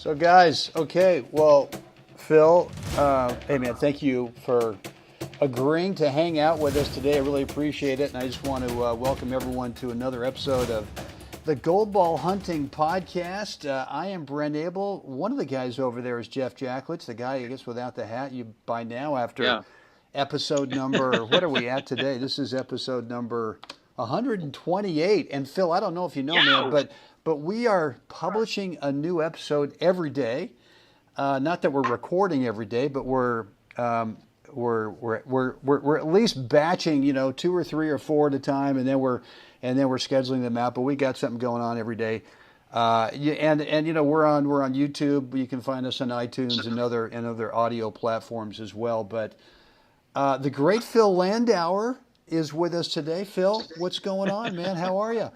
So, guys, okay, well, Phil, hey, man, thank you for agreeing to hang out with us today. I really appreciate it, and I just want to welcome everyone to another episode of the Gold Ball Hunting Podcast. I am Brent Abel. One of the guys over there is Jeff Jacklich, the guy, I guess, without the hat. You by now, after episode number, what are we at today? This is episode number 128. And Phil, I don't know if you know, man, but we are publishing a new episode every day. Not that we're recording every day, but we're at least batching, 2 or 3 or 4 at a time, and then we're scheduling them out. But we got something going on every day. And we're on YouTube. You can find us on iTunes and other audio platforms as well. But the great Phil Landauer is with us today. Phil, what's going on, man? How are you?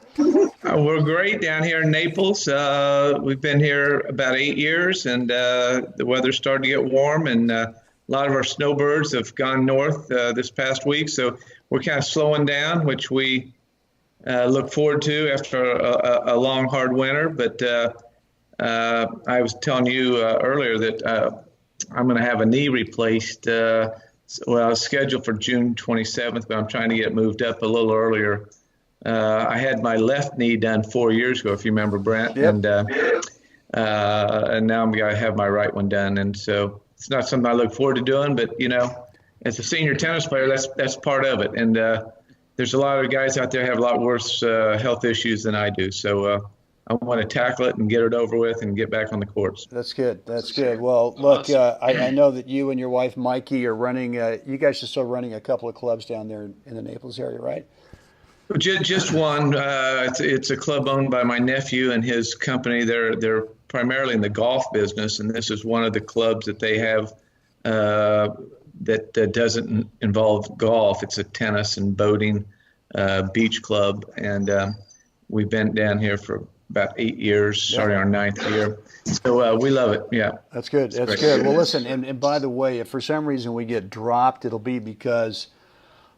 We're great down here in Naples. We've been here about 8 years, and the weather's starting to get warm, and a lot of our snowbirds have gone north this past week. So we're kind of slowing down, which we look forward to after a long, hard winter. But I was telling you earlier that I'm going to have a knee replaced. Well, I was scheduled for June 27th, but I'm trying to get it moved up a little earlier. I had my left knee done 4 years ago, if you remember, Brent. Yep. And now I'm going to have my right one done. And so it's not something I look forward to doing, but, as a senior tennis player, that's part of it. And there's a lot of guys out there who have a lot worse health issues than I do. So I want to tackle it and get it over with and get back on the courts. That's good. That's good. Well, look, I know that you and your wife, Mikey, are running, you guys are still running a couple of clubs down there in the Naples area, right? Just one. It's a club owned by my nephew and his company. They're primarily in the golf business, and this is one of the clubs that they have that doesn't involve golf. It's a tennis and boating beach club, and we've been down here for about 8 years, starting our 9th year. So we love it. Yeah. That's good. That's good. Well, listen, and by the way, if for some reason we get dropped, it'll be because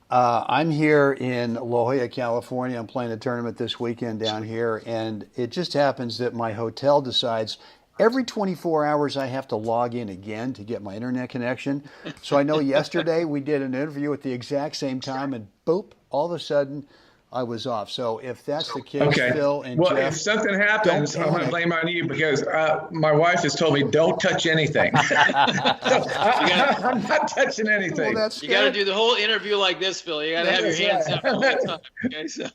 I'm here in La Jolla, California. I'm playing a tournament this weekend down here, and it just happens that my hotel decides every 24 hours I have to log in again to get my internet connection. So I know yesterday we did an interview at the exact same time, and boop, all of a sudden I was off. So if that's the case, okay. Phil and well, Jeff, if something happens, I'm going to blame on you because my wife has told me don't touch anything. I'm not touching anything. Well, you got to do the whole interview like this, Phil. You got to have your hands up all the time. Okay, so.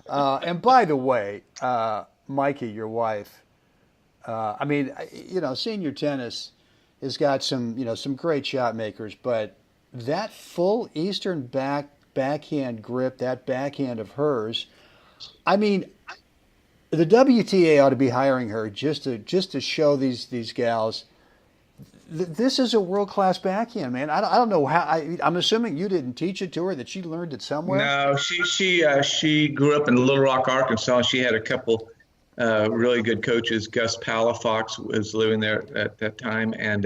And by the way, Mikey, your wife, senior tennis has got some great shot makers, but that full Eastern backhand grip, that backhand of hers, the WTA ought to be hiring her just to show these gals. This is a world-class backhand, man. I don't know how. I'm assuming you didn't teach it to her; that she learned it somewhere. No, she grew up in Little Rock, Arkansas. She had a couple really good coaches. Gus Palafox was living there at that time, and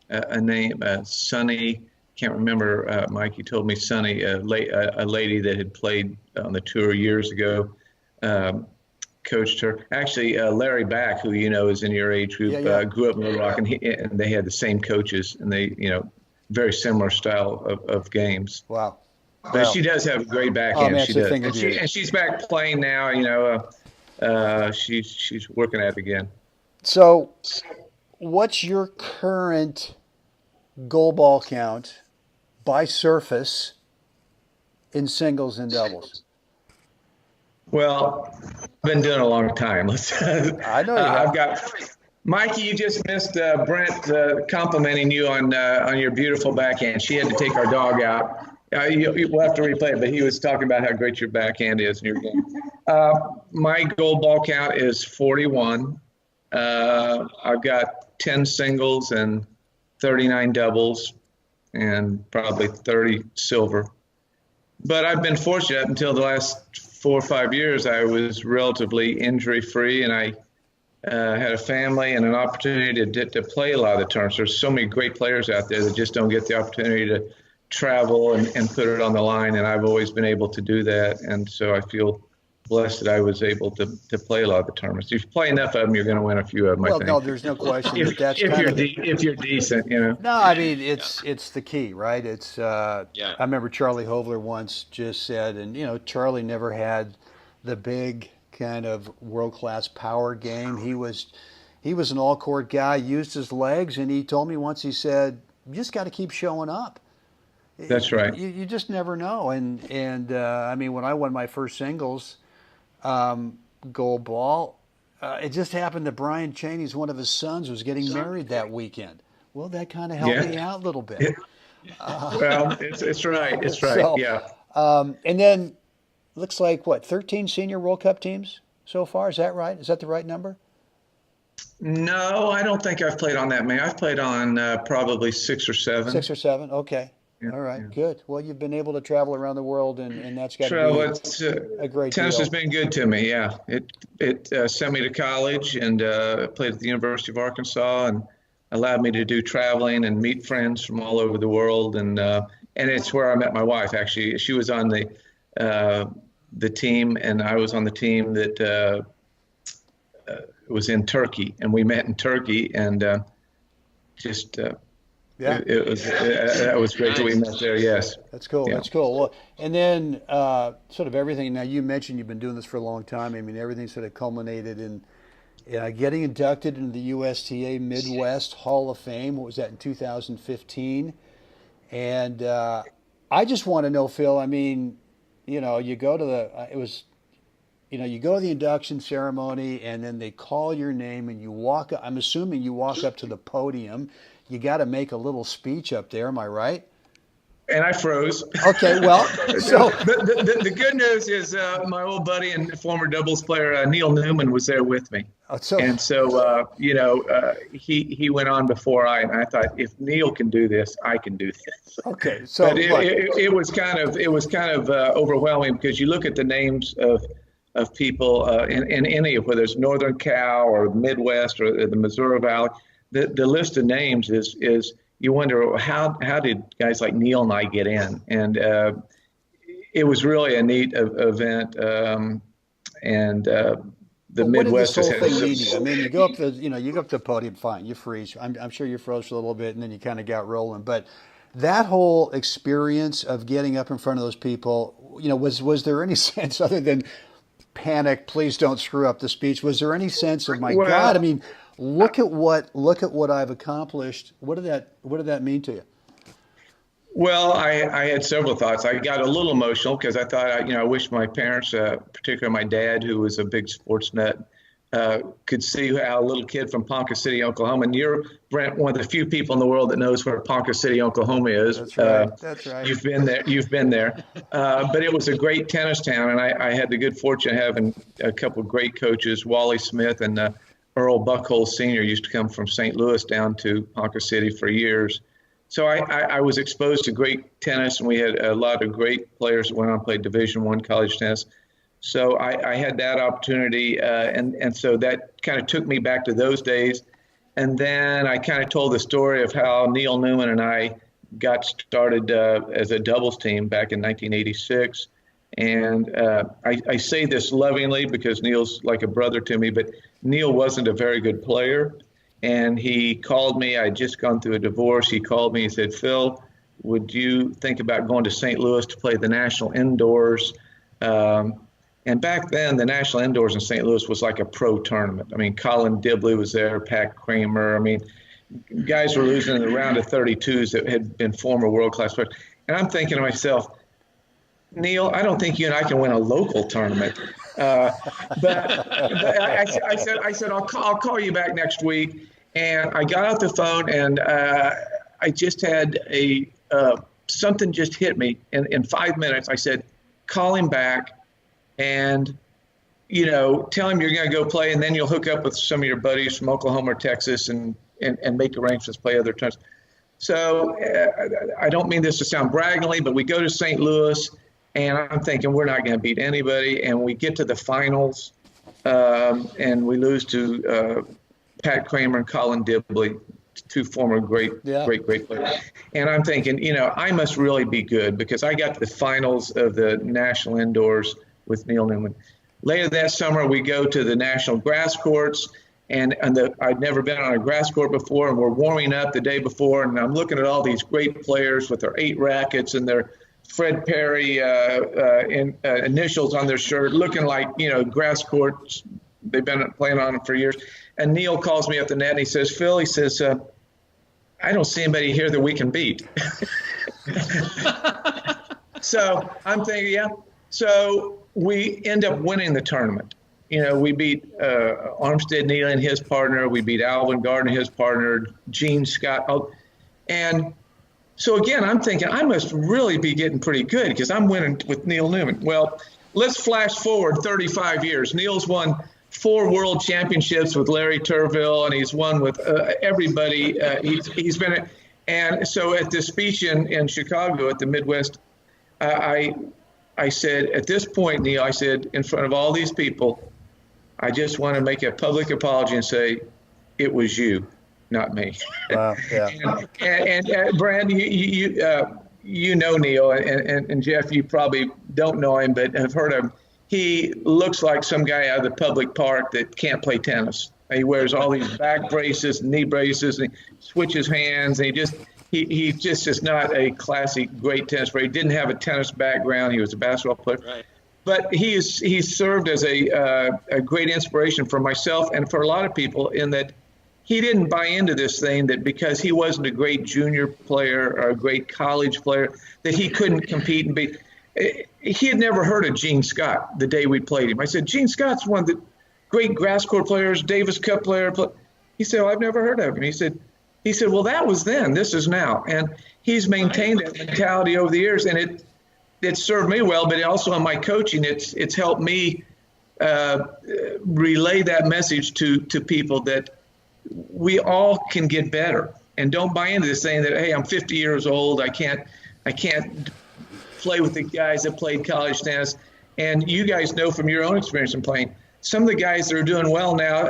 a name Sonny. Can't remember, Mike, you told me Sonny, a lady that had played on the tour years ago, coached her. Actually, Larry Back, who is in your age group, grew up in Little Rock, and they had the same coaches, and they, very similar style of games. Wow. But she does have a great backhand. Man, she does. And she's back playing now, she's working at it again. So what's your current goal ball count by surface in singles and doubles? Well, I've been doing it a long time. I know you have. I've got Mikey. You just missed Brent complimenting you on your beautiful backhand. She had to take our dog out. We'll have to replay it, but he was talking about how great your backhand is in your game. My goal ball count is 41. I've got 10 singles and 39 doubles and probably 30 silver. But I've been fortunate up until the last 4 or 5 years. I was relatively injury-free, and I had a family and an opportunity to play a lot of the tournaments. There's so many great players out there that just don't get the opportunity to travel and put it on the line, and I've always been able to do that. And so I feel blessed that I was able to play a lot of the tournaments. If you play enough of them, you're going to win a few of them. Well, I think. no, there's no question that that's if kind you're of if you're decent, you know. no. I mean, it's the key, right? It's Yeah. I remember Charlie Hovler once just said, and Charlie never had the big kind of world class power game. He was an all court guy, used his legs, and he told me once. He said, "You just got to keep showing up." That's right. You just never know. And I mean, when I won my first singles gold ball, it just happened that Brian Cheney's one of his sons was getting married that weekend. Well, that kind of helped me out a little bit. Well, it's right. It's right. So, yeah. And then looks like 13 senior World Cup teams so far. Is that right? Is that the right number? No, I don't think I've played on that many. I've played on probably 6 or 7. 6 or 7. Okay. Yeah, All right, yeah. good. Well, you've been able to travel around the world, and that's got Travel, to it's, be a great tennis deal. has been good to me. Yeah, it sent me to college and played at the University of Arkansas and allowed me to do traveling and meet friends from all over the world. And it's where I met my wife. Actually, she was on the team, and I was on the team that was in Turkey, and we met in Turkey, and just. Yeah, That was great that we met there. Yes, that's cool. Yeah. That's cool. Well, and then sort of everything. Now, you mentioned you've been doing this for a long time. I mean, everything sort of culminated in getting inducted into the USTA Midwest Hall of Fame. What was that, in 2015? And I just want to know, Phil. I mean, you go to you go to the induction ceremony, and then they call your name, and you walk up. I'm assuming you walk up to the podium. You got to make a little speech up there. Am I right? And I froze. Okay, well, so the good news is my old buddy and former doubles player Neil Newman was there with me, and so he went on before and I thought, if Neil can do this, I can do this. Okay, so but it was kind of overwhelming, because you look at the names of people in any of, whether it's Northern Cal or Midwest or the Missouri Valley. The list of names is you wonder, how did guys like Neil and I get in? And it was really a neat event. The Midwest what has did had this whole thing mean to you? I mean, you go up the podium, fine, you freeze. I'm sure you froze for a little bit, and then you kind of got rolling. But that whole experience of getting up in front of those people, was there any sense, other than panic, please don't screw up the speech? Was there any sense of, my God? I mean, look at what I've accomplished. What did that mean to you? Well, I had several thoughts. I got a little emotional because I thought, I wish my parents, particularly my dad, who was a big sports nut, could see how a little kid from Ponca City, Oklahoma, and you're, Brent, one of the few people in the world that knows where Ponca City, Oklahoma is. That's right. That's right. You've been there. But it was a great tennis town, and I had the good fortune of having a couple of great coaches. Wally Smith and Earl Buckholz Sr. used to come from St. Louis down to Ponca City for years. So I was exposed to great tennis, and we had a lot of great players that went on and played Division I college tennis. So I had that opportunity, and so that kind of took me back to those days. And then I kind of told the story of how Neil Newman and I got started as a doubles team back in 1986. And I say this lovingly because Neil's like a brother to me, but Neil wasn't a very good player. And he called me. I had just gone through a divorce. He called me. He said, Phil, would you think about going to St. Louis to play the National Indoors? And back then, the National Indoors in St. Louis was like a pro tournament. I mean, Colin Dibley was there, Pat Kramer. I mean, guys were losing in the round of 32s that had been former world-class players. And I'm thinking to myself, Neil, I don't think you and I can win a local tournament. But I said, I'll call you back next week. And I got off the phone, and I just had something just hit me. And in 5 minutes, I said, call him back and, tell him you're going to go play, and then you'll hook up with some of your buddies from Oklahoma or Texas and make arrangements to play other times. So I don't mean this to sound braggingly, but we go to St. Louis, and I'm thinking we're not going to beat anybody. And we get to the finals, and we lose to Pat Kramer and Colin Dibley, two former great players. And I'm thinking, I must really be good, because I got to the finals of the National Indoors with Neil Newman. Later that summer, we go to the national grass courts, and I'd never been on a grass court before, and we're warming up the day before, and I'm looking at all these great players with their 8 rackets and their Fred Perry initials on their shirt, looking like, grass courts. They've been playing on them for years. And Neil calls me up the net, and he says, Phil, I don't see anybody here that we can beat. So I'm thinking, yeah. So we end up winning the tournament. We beat Armstead Neely and his partner. We beat Alvin Gardner, his partner, Gene Scott. And so again, I'm thinking I must really be getting pretty good because I'm winning with Neil Newman. Well, let's flash forward 35 years. Neil's won 4 world championships with Larry Turville, and he's won with everybody. He's been, and so at the speech in Chicago at the Midwest, I said, at this point, Neil, I said, in front of all these people, I just want to make a public apology and say, it was you, not me. Wow, yeah. and Brand, you know Neil, and Jeff, you probably don't know him, but have heard of him. He looks like some guy out of the public park that can't play tennis. He wears all these back braces, knee braces, and he switches hands, and he just is not a classic great tennis player. He didn't have a tennis background. He was a basketball player. Right. But he's served as a great inspiration for myself and for a lot of people in that he didn't buy into this thing that because he wasn't a great junior player or a great college player that he couldn't compete and beat. He had never heard of Gene Scott the day we played him. I said, Gene Scott's one of the great grass court players, Davis Cup player. He said, well, I've never heard of him. He said, well, that was then. This is now. And he's maintained that mentality over the years, and it served me well, but also in my coaching, it's helped me relay that message to people that we all can get better, and don't buy into this saying that, hey, I'm 50 years old, I can't play with the guys that played college tennis. And you guys know from your own experience in playing, some of the guys that are doing well now,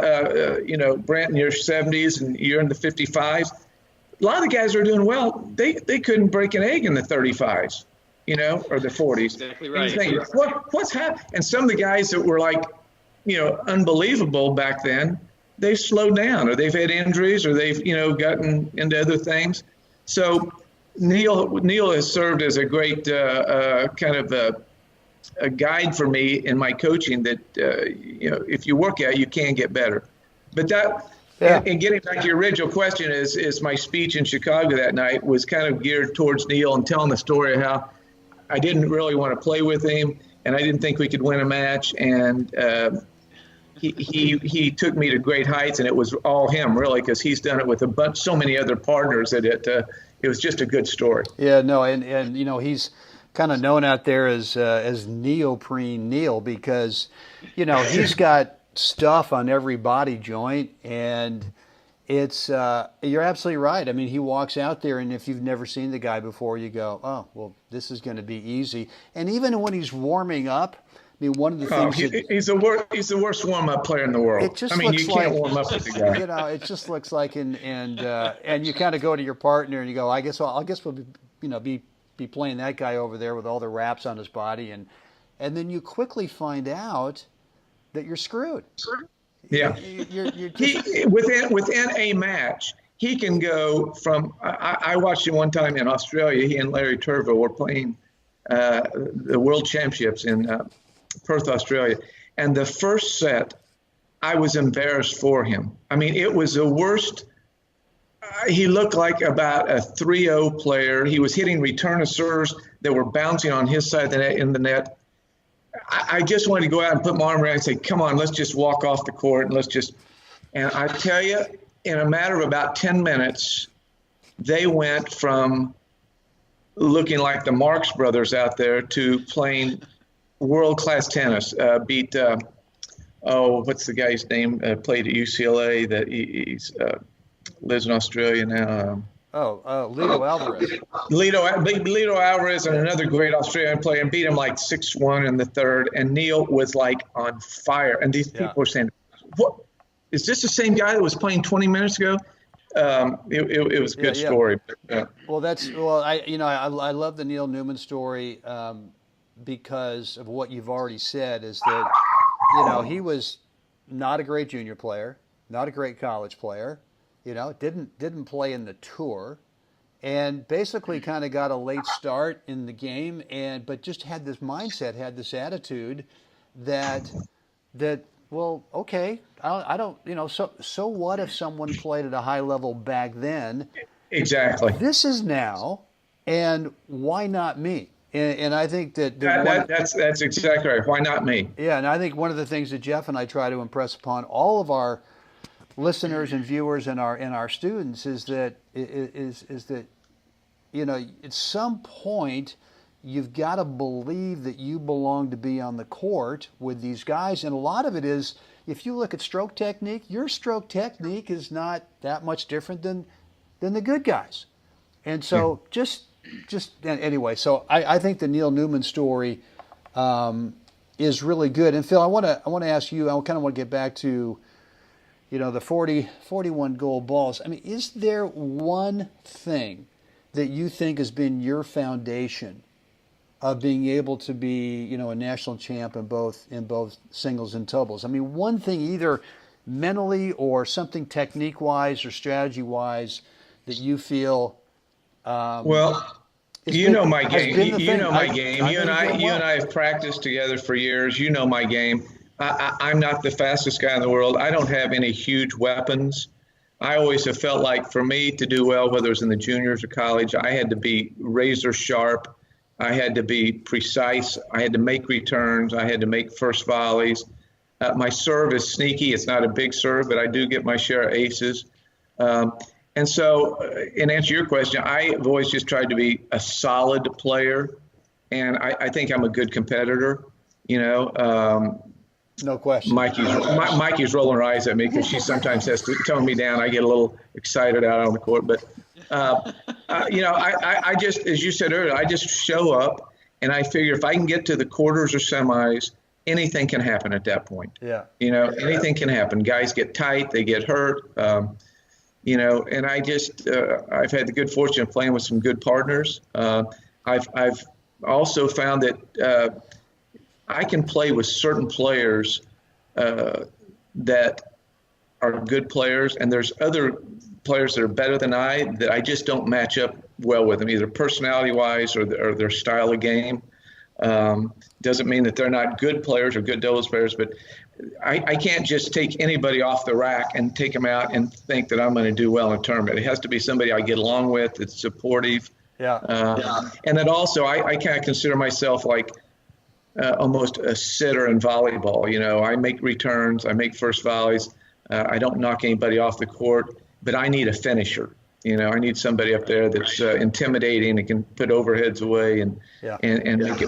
Brent in your 70s and you're in the 55s, a lot of the guys that are doing well, they couldn't break an egg in the 35s, or the 40s. Exactly right. Thinking, what's happened? And some of the guys that were like, unbelievable back then, they've slowed down, or they've had injuries, or they've, gotten into other things. So Neil has served as a great kind of a guide for me in my coaching that, if you work at it, you can get better. But that, yeah. And getting back to your original question, is my speech in Chicago that night was kind of geared towards Neil and telling the story of how I didn't really want to play with him, and I didn't think we could win a match. And he took me to great heights, and it was all him, really, because he's done it with so many other partners that it was just a good story. Yeah, no, and he's kind of known out there as neoprene Neil because, he's got stuff on every body joint, and it's you're absolutely right. I mean, he walks out there, and if you've never seen the guy before, you go, oh, well, this is going to be easy. And even when he's warming up, I mean, one of the things he's the worst warm-up player in the world. It just you looks can't like, warm up with the guy. It just looks like, and you kind of go to your partner and you go, I guess we'll be playing that guy over there with all the wraps on his body, and then you quickly find out that you're screwed. Yeah. You're just... within a match, he can go from. I watched him one time in Australia. He and Larry Turville were playing the World Championships in Perth, Australia, and the first set, I was embarrassed for him. I mean, it was the worst. He looked like about a 3-0 player. He was hitting return of serves that were bouncing on his side of the net, in the net. I just wanted to go out and put my arm around and say, come on, let's just walk off the court and and I tell you, in a matter of about 10 minutes, they went from looking like the Marx Brothers out there to playing world-class tennis. Beat, what's the guy's name? Played at UCLA that he's lives in Australia now. Lito Alvarez. Lito Alvarez and another great Australian player, and beat him like 6-1 in the third. And Neil was like on fire. And these people were saying, "What? Is this the same guy that was playing 20 minutes ago?" It was a good story. But, I love the Neil Newman story because of what you've already said. Is that he was not a great junior player, not a great college player. Didn't play in the tour, and basically kind of got a late start in the game, but just had this mindset, had this attitude that well, okay, I don't, so what if someone played at a high level back then? Exactly. This is now, and why not me? And I think that's exactly right. Why not me? Yeah, and I think one of the things that Jeff and I try to impress upon all of our listeners and viewers and our students is that at some point you've got to believe that you belong to be on the court with these guys, and a lot of it is, if you look at stroke technique, your stroke technique is not that much different than the good guys. And so anyway, so I think the Neil Newman story is really good. And Phil, I want to ask you, I kind of want to get back to the 41 gold balls. I mean, is there one thing that you think has been your foundation of being able to be, a national champ in both singles and doubles? I mean, one thing, either mentally or something technique-wise or strategy-wise, that you feel. Well, you know my game. You know my game. You and I have practiced together for years. You know my game. I'm not the fastest guy in the world. I don't have any huge weapons. I always have felt like for me to do well, whether it was in the juniors or college, I had to be razor sharp. I had to be precise. I had to make returns. I had to make first volleys. My serve is sneaky. It's not a big serve, but I do get my share of aces. And so, in answer to your question, I've always just tried to be a solid player, and I think I'm a good competitor. No question. Mikey's rolling her eyes at me because she sometimes has to tone me down. I get a little excited out on the court, but I just, as you said earlier, I just show up, and I figure if I can get to the quarters or semis, anything can happen at that point. Yeah. Anything can happen. Guys get tight, they get hurt. And I just, I've had the good fortune of playing with some good partners. I've also found that I can play with certain players that are good players, and there's other players that are better than that I just don't match up well with them, either personality-wise or their style of game. Doesn't mean that they're not good players or good doubles players, but I can't just take anybody off the rack and take them out and think that I'm going to do well in a tournament. It has to be somebody I get along with, that's supportive. Yeah. And then also I kind of consider myself like almost a sitter in volleyball. I make returns, I make first volleys. I don't knock anybody off the court, but I need a finisher. I need somebody up there that's intimidating and can put overheads away and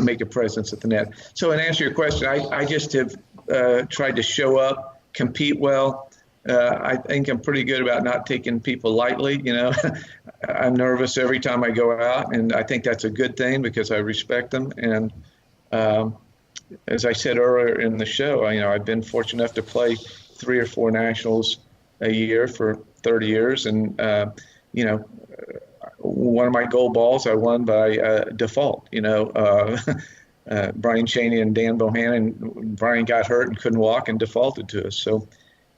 make a presence at the net. So in answer to your question, I just have tried to show up, compete well. I think I'm pretty good about not taking people lightly. I'm nervous every time I go out, and I think that's a good thing because I respect them. And as I said earlier in the show, I've been fortunate enough to play 3 or 4 nationals a year for 30 years, and one of my gold balls I won by default. Brian Chaney and Dan Bohannon. Brian got hurt and couldn't walk and defaulted to us. So,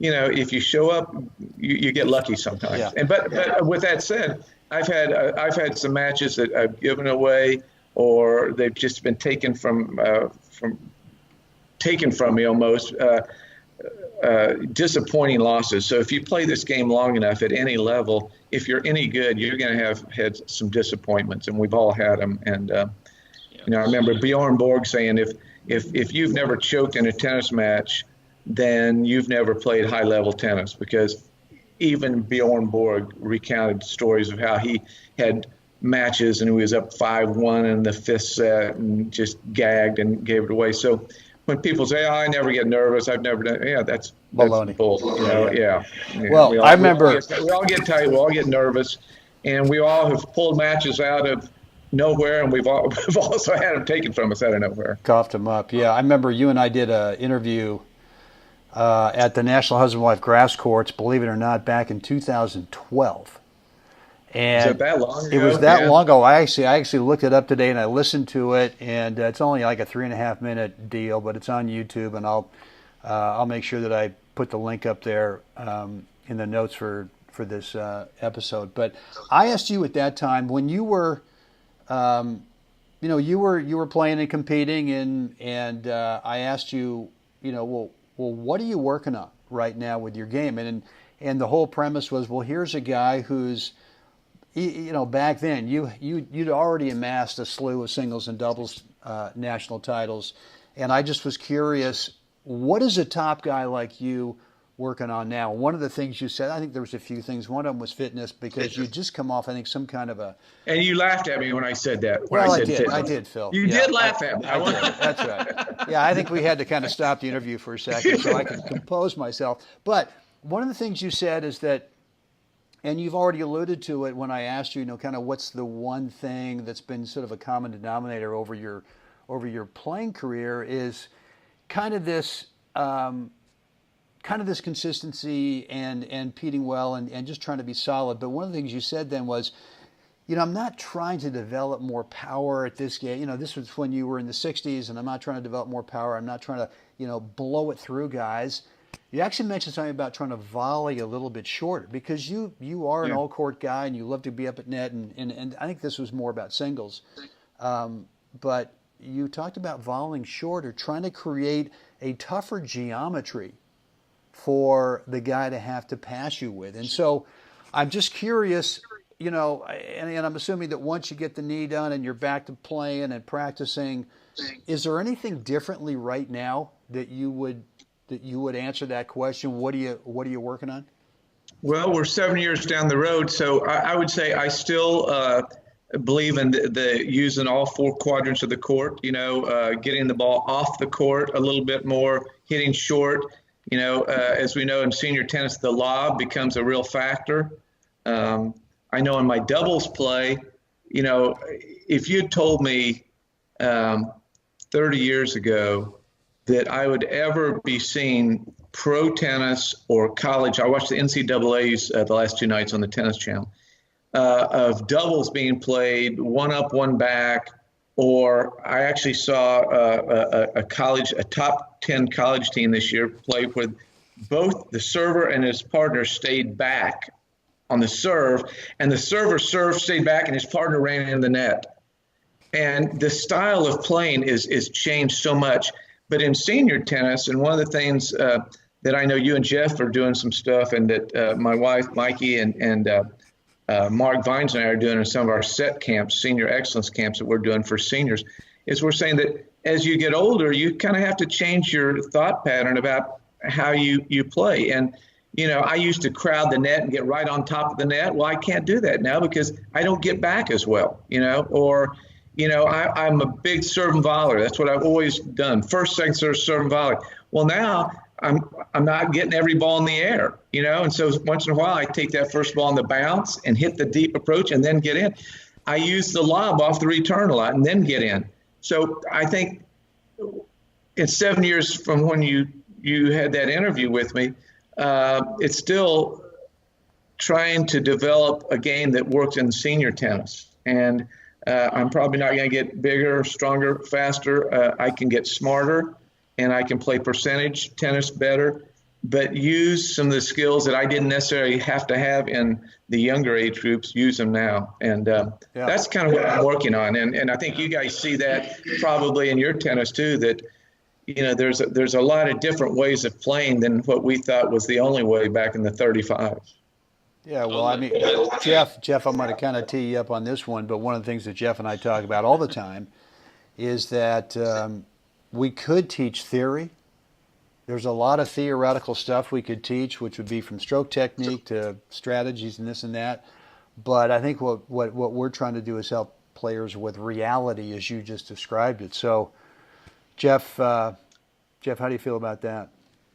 if you show up, you get lucky sometimes. Yeah. But with that said, I've had some matches that I've given away, or they've just been taken from me almost. Disappointing losses. So if you play this game long enough at any level, if you're any good, you're going to have had some disappointments, and we've all had them. And I remember Bjorn Borg saying, if you've never choked in a tennis match, then you've never played high level tennis, because even Bjorn Borg recounted stories of how he had matches and he was up 5-1 in the 5th set and just gagged and gave it away. So when people say, "Oh, I never get nervous, I've never done," that's baloney. Bull. Yeah. Well, I remember we all get tight, we all get nervous, and we all have pulled matches out of nowhere, and we've also had them taken from us out of nowhere. Coughed them up. Yeah, I remember you and I did an interview at the National Husband-Wife Grass Courts, believe it or not, back in 2012. And was it that long ago? It was that long ago. I actually looked it up today and I listened to it, and it's only like a 3.5 minute deal, but it's on YouTube, and I'll I'll make sure that I put the link up there in the notes for this episode. But I asked you at that time when you were, you were playing and competing, and I asked you, well, what are you working on right now with your game? And the whole premise was, well, here's a guy who's, back then you'd already amassed a slew of singles and doubles national titles, and I just was curious, what is a top guy like you working on now? One of the things you said, I think there was a few things. One of them was fitness, because you just come off, I think, some kind of a. And you laughed at me when I said that. I did, Phil. You did laugh at me. I did. That's right. Yeah, I think we had to kind of stop the interview for a second so I could compose myself. But one of the things you said is that, and you've already alluded to it when I asked you, kind of what's the one thing that's been sort of a common denominator over your playing career, is kind of this consistency and competing well and just trying to be solid. But one of the things you said then was, I'm not trying to develop more power at this game. This was when you were in the 60s, and I'm not trying to develop more power. I'm not trying to, blow it through guys. You actually mentioned something about trying to volley a little bit shorter, because you are an all-court guy and you love to be up at net, and I think this was more about singles. But you talked about volleying shorter, trying to create a tougher geometry for the guy to have to pass you with. And so I'm just curious, and I'm assuming that once you get the knee done and you're back to playing and practicing, is there anything differently right now that you would answer that question? What are you working on? Well, we're 7 years down the road, so I would say I still believe in the using all four quadrants of the court, getting the ball off the court a little bit more, hitting short. As we know in senior tennis, the lob becomes a real factor. I know in my doubles play, if you'd told me 30 years ago that I would ever be seeing pro tennis or college, I watched the NCAAs the last two nights on the Tennis Channel, of doubles being played, one up, one back, or I actually saw a top 10 college team this year play where both the server and his partner stayed back on the serve, and the server stayed back, and his partner ran in the net. And the style of playing is changed so much. But in senior tennis, and one of the things that I know you and Jeff are doing some stuff, and that my wife, Mikey, and Mark Vines and I are doing in some of our set camps, senior excellence camps that we're doing for seniors, is we're saying that as you get older, you kind of have to change your thought pattern about how you play. And, I used to crowd the net and get right on top of the net. Well, I can't do that now because I don't get back as well, or, I'm a big serve and volley. That's what I've always done. First, second, serve and volley. Well, now I'm not getting every ball in the air, and so once in a while I take that first ball on the bounce and hit the deep approach and then get in. I use the lob off the return a lot and then get in. So I think in 7 years from when you had that interview with me, it's still trying to develop a game that works in senior tennis. And I'm probably not going to get bigger, stronger, faster. I can get smarter, and I can play percentage tennis better, but use some of the skills that I didn't necessarily have to have in the younger age groups, use them now. And that's kind of what I'm working on. And I think you guys see that probably in your tennis too, that, there's a lot of different ways of playing than what we thought was the only way back in the 35s. Yeah, well, I mean, Jeff, I'm going to kind of tee you up on this one, but one of the things that Jeff and I talk about all the time is that we could teach theory. There's a lot of theoretical stuff we could teach, which would be from stroke technique to strategies and this and that. But I think what we're trying to do is help players with reality, as you just described it. So, Jeff, how do you feel about that?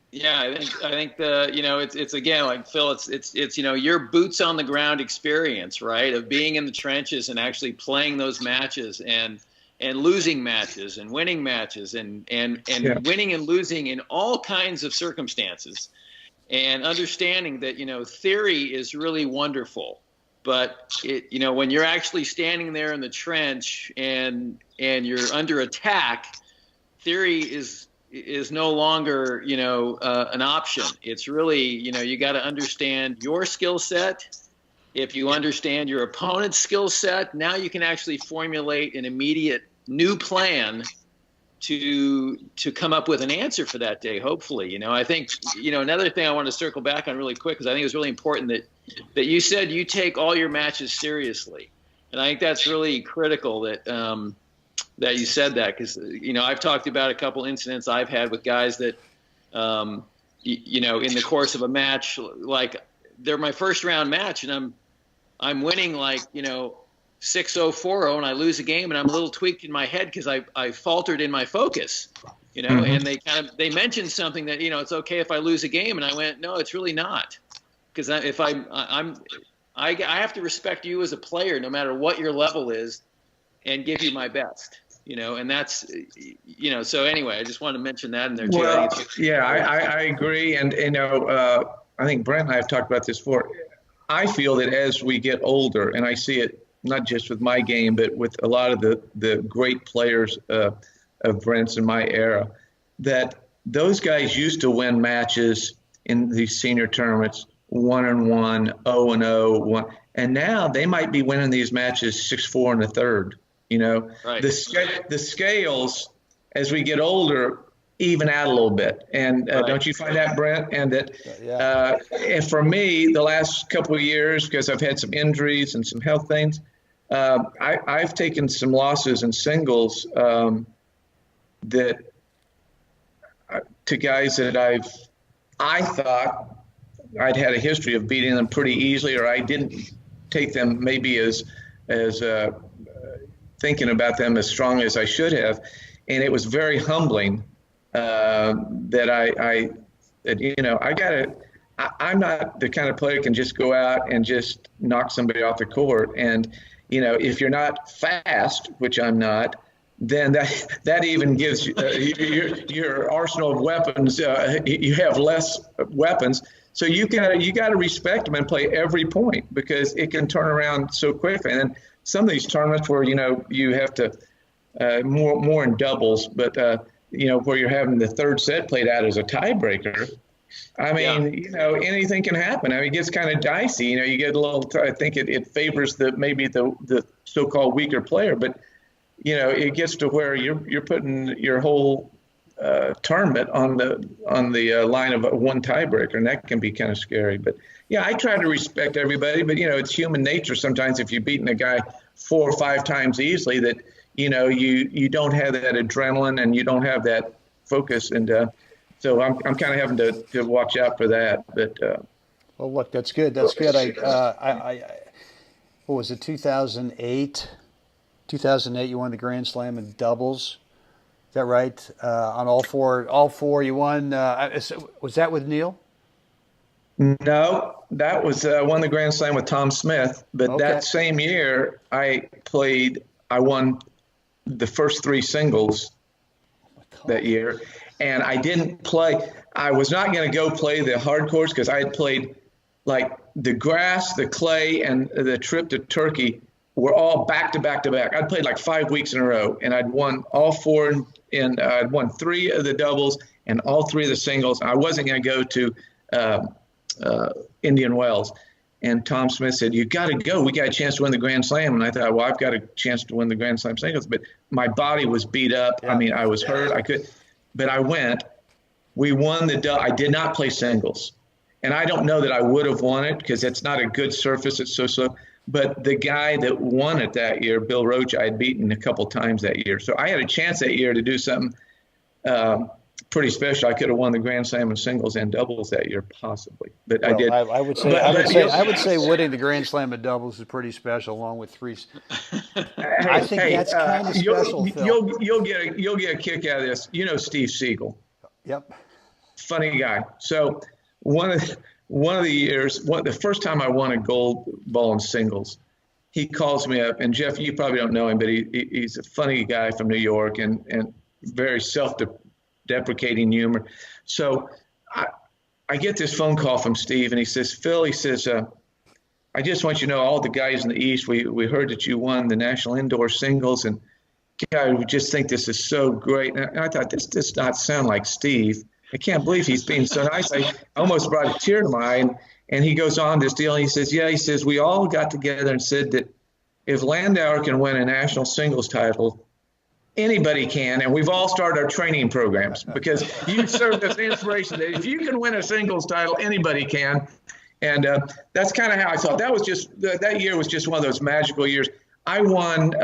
Yeah, I think it's again, like Phil, it's your boots on the ground experience, right, of being in the trenches and actually playing those matches and losing matches and winning matches and winning and losing in all kinds of circumstances, and understanding that theory is really wonderful, but when you're actually standing there in the trench and you're under attack, theory is is no longer, an option. It's really, you got to understand your skill set. If you understand your opponent's skill set, now you can actually formulate an immediate new plan to come up with an answer for that day, hopefully. I think, another thing I want to circle back on really quick, because I think it's really important that you said you take all your matches seriously. And I think that's really critical that you said that, because, I've talked about a couple incidents I've had with guys that, in the course of a match, like they're my first round match and I'm winning 6-0, 4-0, and I lose a game, and I'm a little tweaked in my head because I faltered in my focus, and they mentioned something that, it's okay if I lose a game, and I went, no, it's really not, because if I have to respect you as a player, no matter what your level is, and give you my best, and that's, so anyway, I just wanted to mention that in there too. Well, I agree, and I think Brent and I have talked about this before. I feel that as we get older, and I see it not just with my game, but with a lot of the great players of Brent's in my era, that those guys used to win matches in these senior tournaments 1-1, 0-0, and now they might be winning these matches 6-4 in the third. Right. The scales as we get older even out a little bit, and right. Don't you find that, Brent? And that, and for me, the last couple of years, because I've had some injuries and some health things, I've taken some losses in singles that to guys that I thought I'd had a history of beating them pretty easily, or I didn't take them maybe as thinking about them as strong as I should have, and it was very humbling. That I'm not the kind of player who can just go out and just knock somebody off the court. And, if you're not fast, which I'm not, then that even gives your arsenal of weapons. You have less weapons. So you got to respect them and play every point, because it can turn around so quickly. And then some of these tournaments where, you have to more in doubles, but where you're having the third set played out as a tiebreaker. I mean, anything can happen. I mean, it gets kind of dicey. You get a little. I think it favors the so-called weaker player, but it gets to where you're putting your whole tournament on the line of one tiebreaker, and that can be kind of scary. But yeah, I try to respect everybody, but it's human nature sometimes. If you're beating a guy 4 or 5 times easily, that you don't have that adrenaline and you don't have that focus, and so I'm kind of having to watch out for that. But well, look, that's good. That's good. What was it? 2008. 2008, you won the Grand Slam in doubles. Is that right? On all four, you won. Was that with Neil? No, that was won the Grand Slam with Tom Smith. But Okay. That same year, I won the first 3 singles that year, and I didn't play. I was not going to go play the hard courts because I had played like the grass, the clay, and the trip to Turkey were all back to back to back. I'd played like 5 weeks in a row, and I'd won all 4, and I'd won 3 of the doubles and all 3 of the singles. I wasn't going to go to Indian Wells. And Tom Smith said, "You got to go. We got a chance to win the Grand Slam." And I thought, well, I've got a chance to win the Grand Slam singles, but my body was beat up. Yeah. I mean, I was hurt. But I went. We won I did not play singles. And I don't know that I would have won it because it's not a good surface. It's so slow. But the guy that won it that year, Bill Roach, I had beaten a couple times that year. So I had a chance that year to do something pretty special. I could have won the Grand Slam in singles and doubles that year, possibly. But I did. I would say winning the Grand Slam in doubles is pretty special, along with 3. I think that's kind of special, Phil. You'll get a kick out of this. Steve Siegel. Yep. Funny guy. So one of the years, the first time I won a gold ball in singles, he calls me up, and Jeff, you probably don't know him, but he's a funny guy from New York and very self-deprecating humor. So I get this phone call from Steve, and he says, "Phil," he says, "I just want you to know, all the guys in the East, we heard that you won the national indoor singles, and God, we just think this is so great. And I thought, this does not sound like Steve. I can't believe he's being so nice. I almost brought a tear to my eye. And he goes on this deal, and he says, yeah, he says, we all got together and said that if Landauer can win a national singles title, anybody can. And we've all started our training programs because you served as inspiration that if you can win a singles title, anybody can. And that's kind of how I felt. That year was just one of those magical years. I won.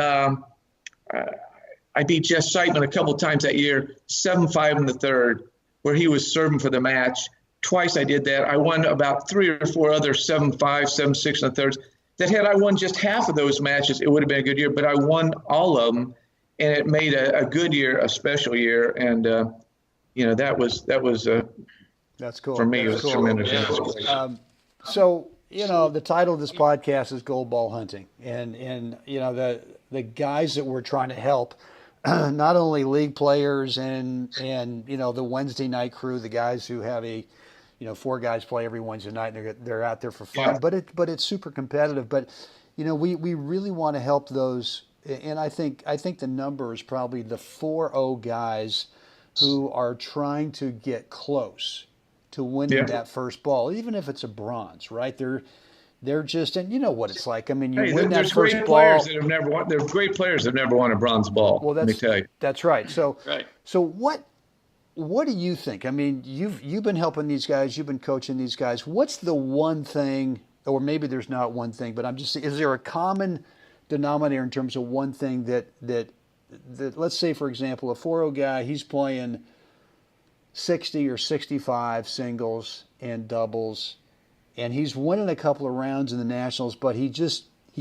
I beat Jeff Seidman a couple times that year, 7-5 in the third, where he was serving for the match. Twice I did that. I won about 3 or 4 other 7-5, 7-6 in the thirds. That had I won just half of those matches, it would have been a good year. But I won all of them, and it made a good year, a special year. And that was that's cool. For me, it was cool. tremendous. So the title of this podcast is Gold Ball Hunting, and the guys that we're trying to help, not only league players and the Wednesday night crew, the guys who have 4 guys play every Wednesday night and they're out there for fun, yeah. but it's super competitive. But we really want to help those, and I think the number is probably the 4-0 guys who are trying to get close to winning that first ball, even if it's a bronze, right? They're just, and you know what it's like. I mean, win that first ball. There's great players that have never won a bronze ball. Well, let me tell you. That's right. So what do you think? I mean, you've been helping these guys, you've been coaching these guys. What's the one thing, or maybe there's not one thing, but is there a common denominator in terms of one thing that let's say, for example, a 4-0 guy, he's playing 60 or 65 singles and doubles, and he's winning a couple of rounds in the nationals, but he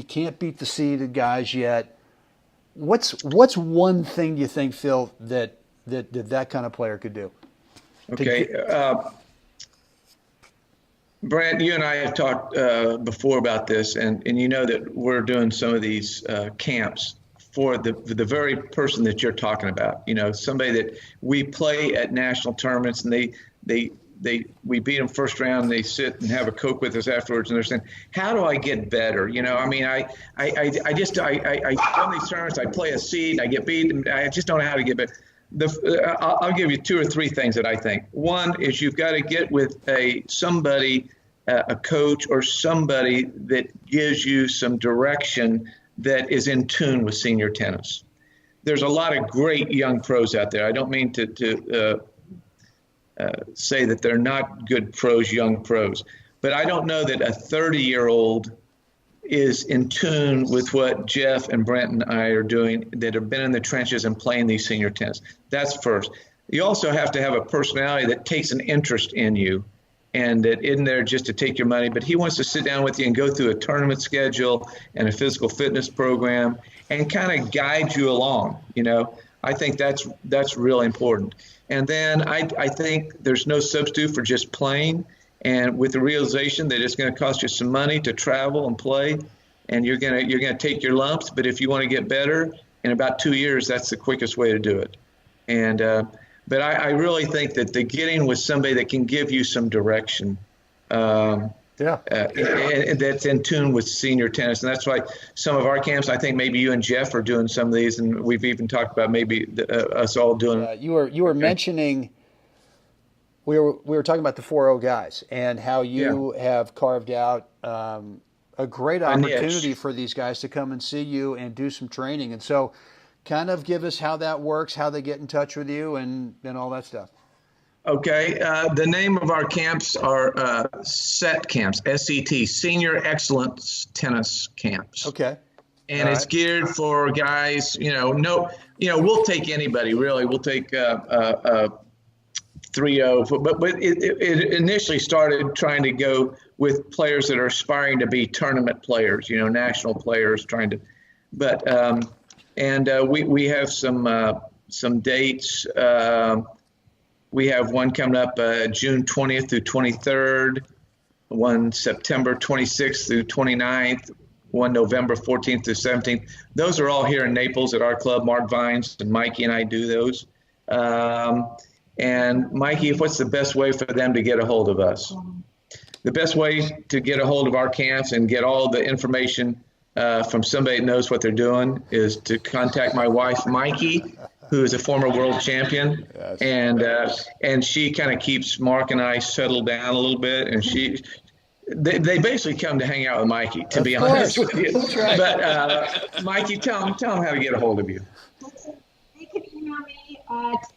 can't beat the seeded guys yet. What's one thing you think, Phil, that kind of player could do? Okay, Brent, you and I have talked before about this, and you know that we're doing some of these camps for the very person that you're talking about. Somebody that we play at national tournaments, and we beat them first round, and they sit and have a Coke with us afterwards, and they're saying, how do I get better? I mean, I run these tournaments, I play a seed, I get beat, and I just don't know how to get better. I'll give you 2 or 3 things that I think. One is you've got to get with somebody, a coach or somebody that gives you some direction that is in tune with senior tennis. There's a lot of great young pros out there. I don't mean to say that they're not good pros, young pros, but I don't know that a 30-year-old is in tune with what Jeff and Brent and I are doing, that have been in the trenches and playing these senior tennis. That's first. You also have to have a personality that takes an interest in you, and that isn't there just to take your money, but he wants to sit down with you and go through a tournament schedule and a physical fitness program and kind of guide you along. I think that's really important. And then I think there's no substitute for just playing, and with the realization that it's going to cost you some money to travel and play, and you're gonna take your lumps. But if you want to get better, in about 2 years, that's the quickest way to do it. And but I really think that the getting with somebody that can give you some direction, that's in tune with senior tennis. And that's why some of our camps, I think maybe you and Jeff are doing some of these, and we've even talked about maybe us all doing. You were mentioning, we were talking about the 4-0 guys and how you have carved out a great opportunity for these guys to come and see you and do some training. And so kind of give us how that works, how they get in touch with you, and all that stuff. Okay. The name of our camps are SET camps, S-E-T, Senior Excellence Tennis Camps. Okay. And it's geared for guys, we'll take anybody, really. We'll take 3-0, but it initially started trying to go with players that are aspiring to be tournament players, national players we have some dates. We have one coming up June 20th through 23rd, one September 26th through 29th, one November 14th through 17th. Those are all here in Naples at our club. Mark Vines and Mikey and I do those. And Mikey, what's the best way for them to get a hold of us? The best way to get a hold of our camps and get all the information from somebody that knows what they're doing is to contact my wife, Mikey, who is a former world champion. Yes. And she kind of keeps Mark and I settled down a little bit. And they basically come to hang out with Mikey, to be honest with you. That's right. But Mikey, tell them how to get a hold of you. They can email me at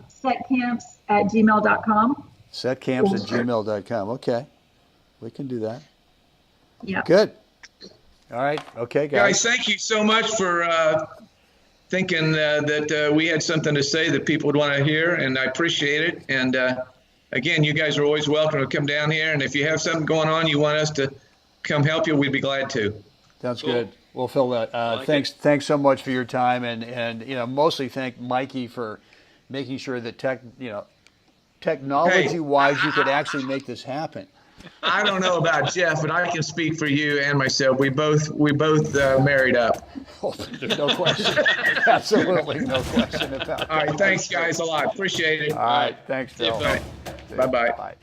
setcamps@gmail.com. Setcamps@gmail.com. Okay. We can do that. Yeah. Good. All right. Okay, Guys, thank you so much for thinking that we had something to say that people would want to hear, and I appreciate it. And again, you guys are always welcome to come down here. And if you have something going on, you want us to come help you, we'd be glad to. Sounds good. Well, Phil, thanks so much for your time, and mostly thank Mikey for making sure that technology-wise, you could actually make this happen. I don't know about Jeff, but I can speak for you and myself. We both married up. Oh, there's no question. Absolutely no question about that. All right, thanks guys a lot. Appreciate it. All right, thanks, Phil. Bye-bye. Bye.